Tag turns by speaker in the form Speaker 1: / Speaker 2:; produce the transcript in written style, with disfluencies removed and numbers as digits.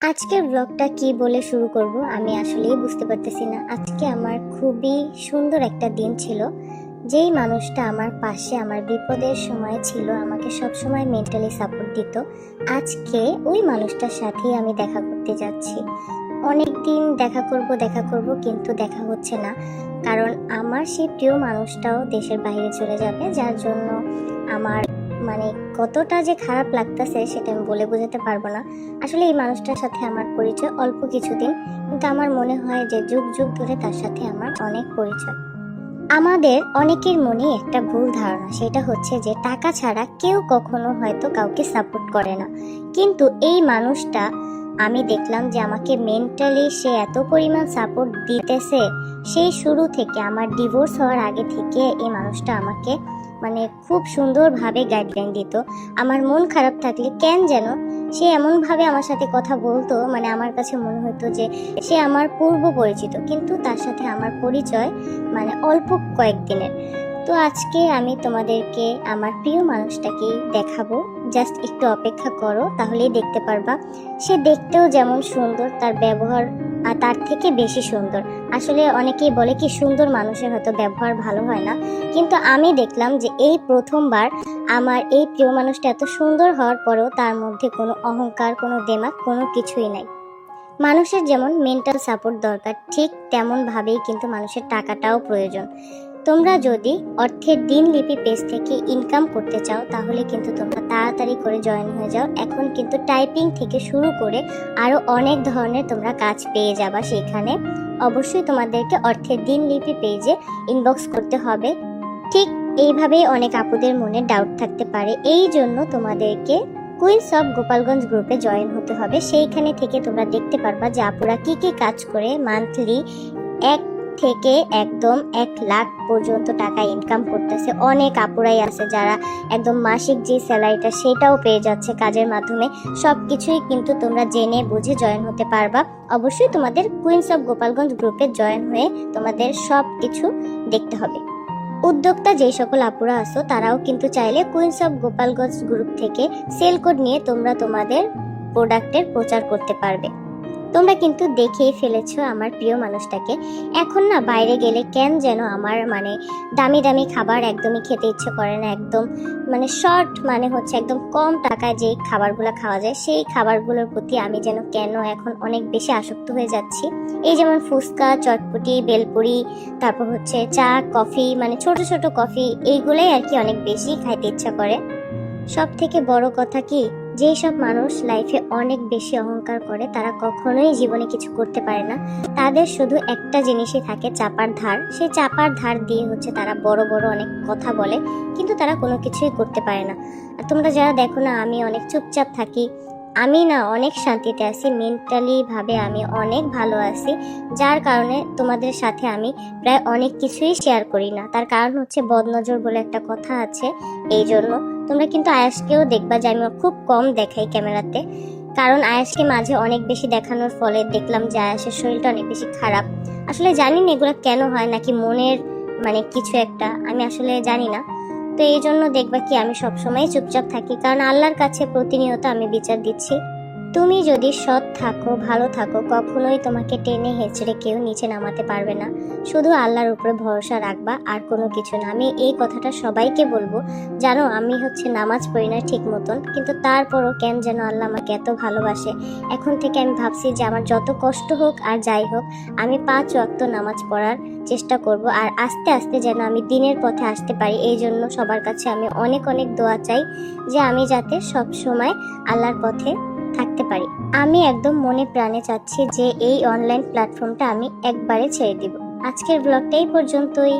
Speaker 1: আজকের ব্লগটা কি বলে শুরু করব আমি আসলেই বুঝতে পারতেছি না। আজকে আমার খুবই সুন্দর একটা দিন ছিল। যেই মানুষটা আমার পাশে আমার বিপদের সময় ছিল, আমাকে সব সময় মেন্টালি সাপোর্ট দিত, আজকে ওই মানুষটার সাথেই আমি দেখা করতে যাচ্ছি। অনেক দিন দেখা করব কিন্তু দেখা হচ্ছে না, কারণ আমার সেই প্রিয় মানুষটাও দেশের বাইরে চলে যাবে, যার জন্য আমার মানে কতটা যে খারাপ লাগতেছে সেটা আমি বলে বোঝাতে পারবো না। আসলে এই মানুষটার সাথে আমার পরিচয় অল্প কিছুদিন, কিন্তু আমার মনে হয় যে যুগ যুগ ধরে তার সাথে আমার অনেক পরিচয়। আমাদের অনেকের মনে একটা ভুল ধারণা, সেটা হচ্ছে যে টাকা ছাড়া কেউ কখনো হয়তো কাউকে সাপোর্ট করে না। কিন্তু এই মানুষটা, আমি দেখলাম যে আমাকে মেন্টালি সে এত পরিমাণ সাপোর্ট দিতেছে। সেই শুরু থেকে, আমার ডিভোর্স হওয়ার আগে থেকে এই মানুষটা আমাকে খুব সুন্দরভাবে গাইডলাইন দিত। আমার মন খারাপ থাকলে কেন যেন সে এমনভাবে আমার সাথে কথা বলতো, আমার কাছে মনে হতো যে সে আমার পূর্ব পরিচিত, কিন্তু তার সাথে আমার পরিচয় অল্প কয়েকদিনের। তো আজকে আমি তোমাদেরকে আমার প্রিয় মানুষটাকেই দেখাবো। জাস্ট একটু অপেক্ষা করো, তাহলেই দেখতে পারবা। সে দেখতেও যেমন সুন্দর, তার ব্যবহার তার থেকে বেশি সুন্দর। আসলে অনেকেই বলে কি সুন্দর মানুষের হয়তো ব্যবহার ভালো হয় না, কিন্তু আমি দেখলাম যে এই প্রথমবার আমার এই প্রিয় মানুষটা এত সুন্দর হওয়ার পরেও তার মধ্যে কোনো অহংকার, কোনো দেমাগ, কোনো কিছুই নাই। মানুষের যেমন মেন্টাল সাপোর্ট দরকার, ঠিক তেমন ভাবেই কিন্তু মানুষের টাকাটাও প্রয়োজন। তোমরা যদি অর্থের দিনলিপি পেজ থেকে ইনকাম করতে চাও, তাহলে কিন্তু তোমরা তাড়াতাড়ি করে জয়েন হয়ে যাও। এখন কিন্তু টাইপিং থেকে শুরু করে আরও অনেক ধরনের তোমরা কাজ পেয়ে যাবা সেখানে। অবশ্যই তোমাদেরকে অর্থের দিনলিপি পেজে ইনবক্স করতে হবে। ঠিক এইভাবেই অনেক আপুদের মনে ডাউট থাকতে পারে, এই জন্য তোমাদেরকে কুইন্স অফ গোপালগঞ্জ গ্রুপে জয়েন হতে হবে। সেইখানে থেকে তোমরা দেখতে পারবা যে আপুরা কি কি কাজ করে মান্থলি 1 থেকে একদম 1 লাখ পর্যন্ত টাকা ইনকাম করতেছে। অনেক আপুরাই আছে যারা একদম মাসিক যে স্যালারিটা সেটাও পেয়ে যাচ্ছে কাজের মাধ্যমে। সব কিছুই কিন্তু তোমরা জেনে বুঝে জয়েন হতে পারবা। অবশ্যই তোমাদের কুইন্স অফ গোপালগঞ্জ গ্রুপে জয়েন হয়ে তোমাদের সব কিছু দেখতে হবে। উদ্যোক্তা যেই সকল আপুরা আছো, তারাও কিন্তু চাইলে কুইন্স অফ গোপালগঞ্জ গ্রুপ থেকে সেল কোড নিয়ে তোমরা তোমাদের প্রোডাক্টের প্রচার করতে পারবে। তোমরা কিন্তু দেখেই ফেলেছো আমার প্রিয় মানুষটাকে। এখন না বাইরে গেলে কেন যেন আমার দামি দামি খাবার একদমই খেতে ইচ্ছে করে না। একদম শর্ট হচ্ছে একদম কম টাকায় যেই খাবারগুলো খাওয়া যায়, সেই খাবারগুলোর প্রতি আমি যেন কেন এখন অনেক বেশি আসক্ত হয়ে যাচ্ছি। এই যেমন ফুচকা, চটপটি, বেলপুরি, তারপর হচ্ছে চা, কফি, ছোট ছোট কফি, এইগুলোই আর কি অনেক বেশি খাইতে ইচ্ছা করে। সব থেকে বড় কথা কি, যেই সব মানুষ লাইফে অনেক বেশি অহংকার করে, তারা কখনোই জীবনে কিছু করতে পারে না। তাদের শুধু একটা জিনিসই থাকে, চাপার ধার। সেই চাপার ধার দিয়ে হচ্ছে তারা বড় বড় অনেক কথা বলে, কিন্তু তারা কোনো কিছুই করতে পারে না। আর তোমরা যারা দেখো না আমি অনেক চুপচাপ থাকি, আমি না অনেক শান্তিতে আছি, মেন্টালি ভাবে আমি অনেক ভালো আছি, যার কারণে তোমাদের সাথে আমি প্রায় অনেক কিছুই শেয়ার করি না। তার কারণ হচ্ছে বদনজর বলে একটা কথা আছে, এই জন্য। তোমরা কিন্তু আয়াসকেও দেখবা যে আমি খুব কম দেখাই ক্যামেরাতে, কারণ আয়াসকে মাঝে অনেক বেশি দেখানোর ফলে দেখলাম যে আয়াসের শরীরটা অনেক বেশি খারাপ। আসলে জানি না এগুলো কেন হয়, নাকি মনের কিছু একটা, আমি আসলে জানি না। তো এই জন্য দেখবা কি আমি সবসময় চুপচাপ থাকি, কারণ আল্লাহর কাছে প্রতিনিয়ত আমি বিচার দিচ্ছি। তুমি যদি সৎ থাকো, ভালো থাকো, কখনোই তোমাকে টেনে হেঁচড়ে কেউ নিচে নামাতে পারবে না। শুধু আল্লাহর উপরে ভরসা রাখবা, আর কোনো কিছু না। আমি এই কথাটা সবাইকে বলবো। জানো আমি হচ্ছে নামাজ পড়ি না ঠিক মতন, কিন্তু তারপরও কেন যেন আল্লাহ আমাকে এত ভালোবাসে। এখন থেকে আমি ভাবছি যে আমার যত কষ্ট হোক আর যাই হোক, আমি 5 ওয়াক্ত নামাজ পড়ার চেষ্টা করব, আর আস্তে আস্তে যেন আমি দিনের পথে আসতে পারি। এই জন্য সবার কাছে আমি অনেক অনেক দোয়া চাই যে আমি যাতে সব সময় আল্লাহর পথে থাকতে পারি। আমি একদম মনে প্রাণে চাচ্ছি যে এই অনলাইন প্ল্যাটফর্মটা আমি একবারে ছেড়ে দিব। আজকের ব্লগটা এই পর্যন্তই।